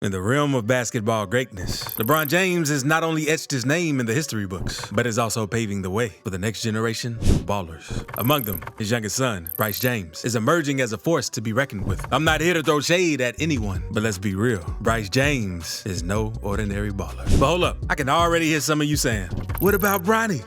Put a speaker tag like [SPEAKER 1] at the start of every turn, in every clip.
[SPEAKER 1] In the realm of basketball greatness, LeBron James has not only etched his name in the history books, but is also paving the way for the next generation of ballers. Among them, his youngest son, Bryce James, is emerging as a force to be reckoned with. I'm not here to throw shade at anyone, but let's be real. Bryce James is no ordinary baller. But hold up, I can already hear some of you saying, what about Bronny?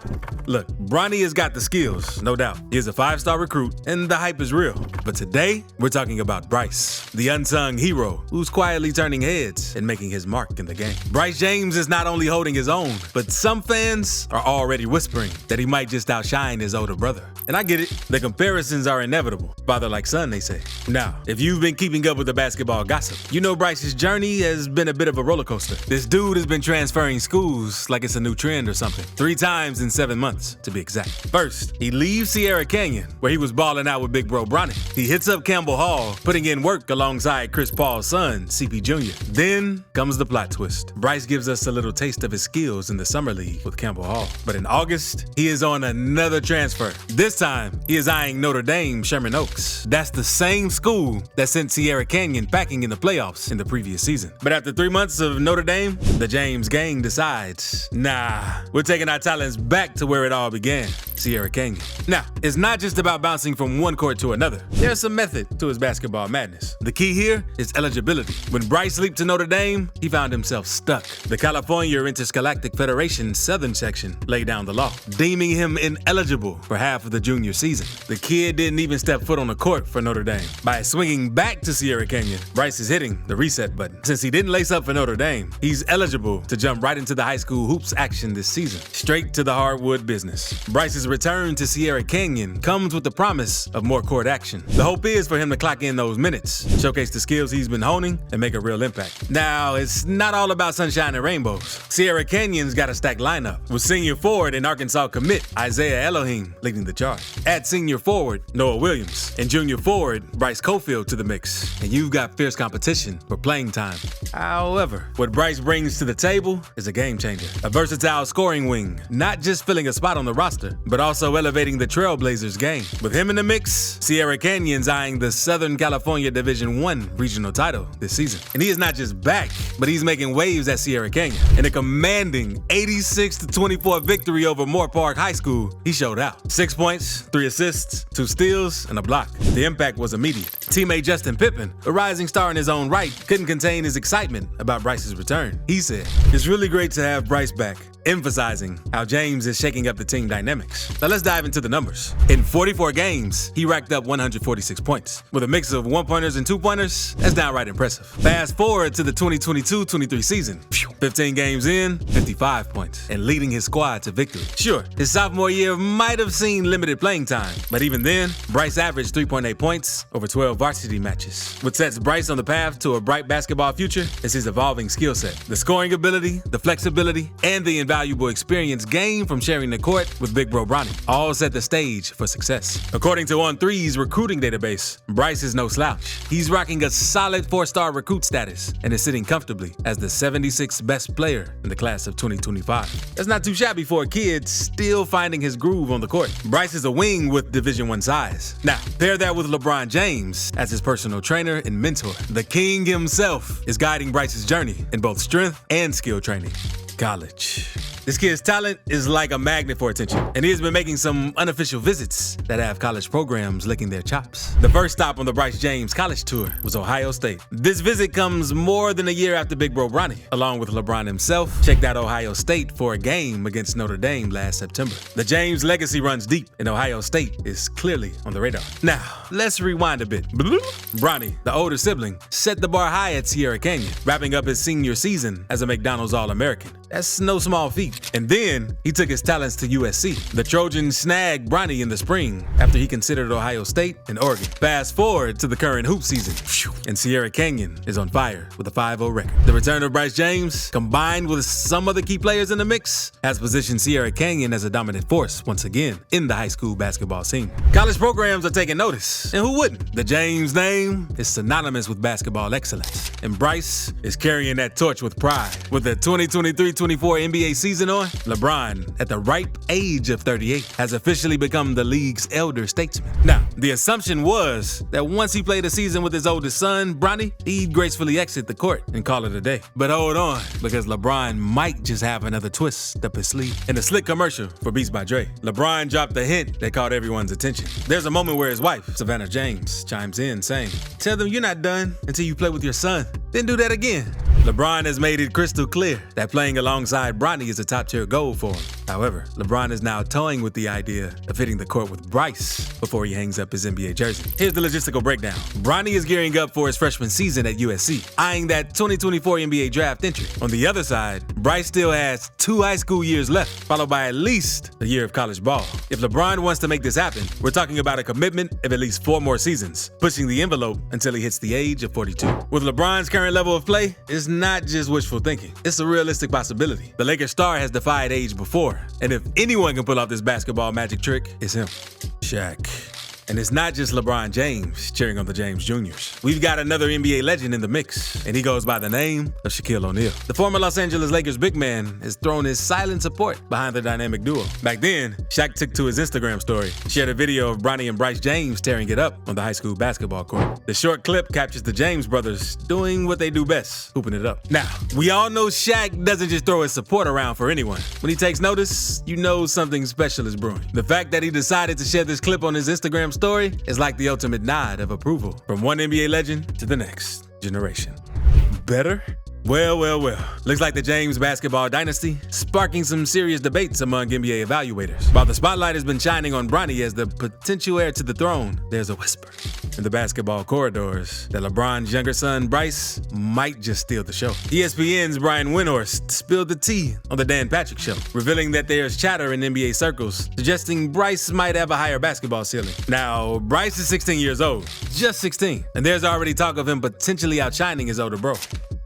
[SPEAKER 1] Look, Bronny has got the skills, no doubt. He is a 5-star recruit, and the hype is real. But today, we're talking about Bryce, the unsung hero who's quietly turning heads and making his mark in the game. Bryce James is not only holding his own, but some fans are already whispering that he might just outshine his older brother. And I get it, the comparisons are inevitable. Father like son, they say. Now, if you've been keeping up with the basketball gossip, you know Bryce's journey has been a bit of a roller coaster. This dude has been transferring schools like it's a new trend or something. 3 times in 7 months, to be exact. First, he leaves Sierra Canyon, where he was balling out with big bro Bronny. He hits up Campbell Hall, putting in work alongside Chris Paul's son, CP Jr. Then comes the plot twist. Bryce gives us a little taste of his skills in the summer league with Campbell Hall. But in August, he is on another transfer. This time, he is eyeing Notre Dame Sherman Oaks. That's the same school that sent Sierra Canyon packing in the playoffs in the previous season. But after 3 months of Notre Dame, the James gang decides, nah, we're taking our talents back to where it all began, Sierra Canyon. Now, it's not just about bouncing from one court to another. There's some method to his basketball madness. The key here is eligibility. When Bryce leaped to Notre Dame, he found himself stuck. The California Interscholastic Federation Southern Section laid down the law, deeming him ineligible for half of the junior season. The kid didn't even step foot on the court for Notre Dame. By swinging back to Sierra Canyon, Bryce is hitting the reset button. Since he didn't lace up for Notre Dame, he's eligible to jump right into the high school hoops action this season, straight to the hardwood business. Bryce's return to Sierra Canyon comes with the promise of more court action. The hope is for him to clock in those minutes, showcase the skills he's been honing, and make a real impact. Now, it's not all about sunshine and rainbows. Sierra Canyon's got a stacked lineup, with senior forward and Arkansas commit Isaiah Elohim leading the charge. Add senior forward Noah Williams and junior forward Bryce Cofield to the mix, and you've got fierce competition for playing time. However, what Bryce brings to the table is a game changer. A versatile scoring wing, not just filling a spot on the roster, but also elevating the Trailblazers' game. With him in the mix, Sierra Canyon's eyeing the Southern California Division I regional title this season. And he is not just back, but he's making waves at Sierra Canyon. In a commanding 86-24 victory over Moore Park High School, he showed out. 6 points, 3 assists, 2 steals, and a block. The impact was immediate. Teammate Justin Pippen, a rising star in his own right, couldn't contain his excitement about Bryce's return. He said, "It's really great to have Bryce back," emphasizing how James is shaking up the team dynamics. Now let's dive into the numbers. In 44 games, he racked up 146 points. With a mix of 1-pointers and 2-pointers, that's downright impressive. Fast forward to the 2022-23 season. 15 games in, 55 points, and leading his squad to victory. Sure, his sophomore year might have seen limited playing time, but even then, Bryce averaged 3.8 points over 12 varsity matches. What sets Bryce on the path to a bright basketball future is his evolving skill set. The scoring ability, the flexibility, and the invaluable experience gained from sharing the court with big bro Bronny all set the stage for success. According to On3's recruiting database, Bryce is no slouch. He's rocking a solid 4-star recruit status and is sitting comfortably as the 76th best player in the class of 2025. That's not too shabby for a kid still finding his groove on the court. Bryce is a wing with Division I size. Now, pair that with LeBron James as his personal trainer and mentor. The king himself is guiding Bryce's journey in both strength and skill training. College. This kid's talent is like a magnet for attention, and he has been making some unofficial visits that have college programs licking their chops. The first stop on the Bryce James college tour was Ohio State. This visit comes more than a year after big bro Bronny, along with LeBron himself, checked out Ohio State for a game against Notre Dame last September. The James legacy runs deep, and Ohio State is clearly on the radar. Now, let's rewind a bit. Bronny, the older sibling, set the bar high at Sierra Canyon, wrapping up his senior season as a McDonald's All-American. That's no small feat. And then he took his talents to USC. The Trojans snagged Bronny in the spring after he considered Ohio State and Oregon. Fast forward to the current hoop season, and Sierra Canyon is on fire with a 5-0 record. The return of Bryce James, combined with some other key players in the mix, has positioned Sierra Canyon as a dominant force once again in the high school basketball scene. College programs are taking notice, and who wouldn't? The James name is synonymous with basketball excellence, and Bryce is carrying that torch with pride. With the 2023 2024 NBA season on, LeBron, at the ripe age of 38, has officially become the league's elder statesman. Now, the assumption was that once he played a season with his oldest son, Bronny, he'd gracefully exit the court and call it a day. But hold on, because LeBron might just have another twist up his sleeve. In a slick commercial for Beats by Dre, LeBron dropped a hint that caught everyone's attention. There's a moment where his wife, Savannah James, chimes in saying, "Tell them you're not done until you play with your son. Then do that again." LeBron has made it crystal clear that playing alongside Bronny is a top-tier goal for him. However, LeBron is now toying with the idea of hitting the court with Bryce before he hangs up his NBA jersey. Here's the logistical breakdown. Bronny is gearing up for his freshman season at USC, eyeing that 2024 NBA draft entry. On the other side, Bryce still has 2 high school years left, followed by at least a year of college ball. If LeBron wants to make this happen, we're talking about a commitment of at least 4 more seasons, pushing the envelope until he hits the age of 42. With LeBron's current level of play, it's not just wishful thinking. It's a realistic possibility. The Lakers star has defied age before, and if anyone can pull off this basketball magic trick, it's him. Shaq. And it's not just LeBron James cheering on the James Juniors. We've got another NBA legend in the mix, and he goes by the name of Shaquille O'Neal. The former Los Angeles Lakers big man has thrown his silent support behind the dynamic duo. Back then, Shaq took to his Instagram story, shared a video of Bronny and Bryce James tearing it up on the high school basketball court. The short clip captures the James brothers doing what they do best, hooping it up. Now, we all know Shaq doesn't just throw his support around for anyone. When he takes notice, you know something special is brewing. The fact that he decided to share this clip on his Instagram story is like the ultimate nod of approval from one NBA legend to the next generation. Better? Well. Looks like the James basketball dynasty sparking some serious debates among NBA evaluators. While the spotlight has been shining on Bronny as the potential heir to the throne, there's a whisper in the basketball corridors that LeBron's younger son, Bryce, might just steal the show. ESPN's Brian Windhorst spilled the tea on the Dan Patrick Show, revealing that there's chatter in NBA circles suggesting Bryce might have a higher basketball ceiling. Now, Bryce is 16 years old, just 16, and there's already talk of him potentially outshining his older bro,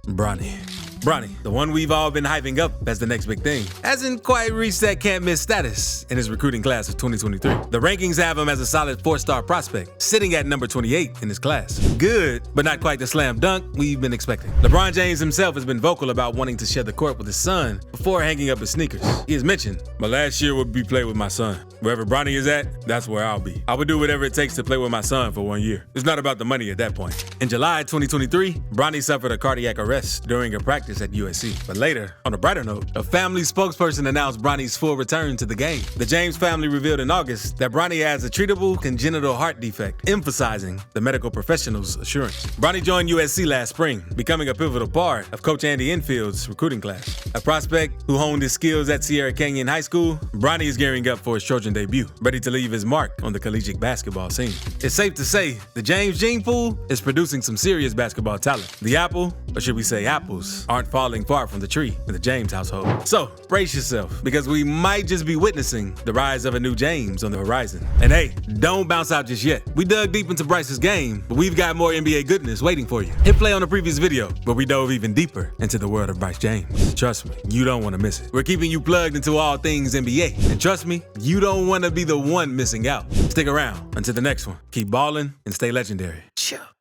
[SPEAKER 1] Bronny, the one we've all been hyping up as the next big thing, hasn't quite reached that can't-miss status in his recruiting class of 2023. The rankings have him as a solid 4-star prospect, sitting at number 28 in his class. Good, but not quite the slam dunk we've been expecting. LeBron James himself has been vocal about wanting to share the court with his son before hanging up his sneakers. He has mentioned, "My last year would be played with my son. Wherever Bronny is at, that's where I'll be. I would do whatever it takes to play with my son for 1 year. It's not about the money at that point." In July 2023, Bronny suffered a cardiac arrest during a practice at USC. But later, on a brighter note, a family spokesperson announced Bronny's full return to the game. The James family revealed in August that Bronny has a treatable congenital heart defect, emphasizing the medical professional's assurance. Bronny joined USC last spring, becoming a pivotal part of Coach Andy Enfield's recruiting class. A prospect who honed his skills at Sierra Canyon High School, Bronny is gearing up for his Trojan debut, ready to leave his mark on the collegiate basketball scene. It's safe to say the James gene pool is producing some serious basketball talent. The apple, or should we say apples, aren't falling far from the tree in the James household. So, brace yourself, because we might just be witnessing the rise of a new James on the horizon. And hey, don't bounce out just yet. We dug deep into Bryce's game, but we've got more NBA goodness waiting for you. Hit play on the previous video, where we dove even deeper into the world of Bryce James. Trust me, you don't want to miss it. We're keeping you plugged into all things NBA. And trust me, you don't want to be the one missing out. Stick around until the next one. Keep balling and stay legendary. Ciao.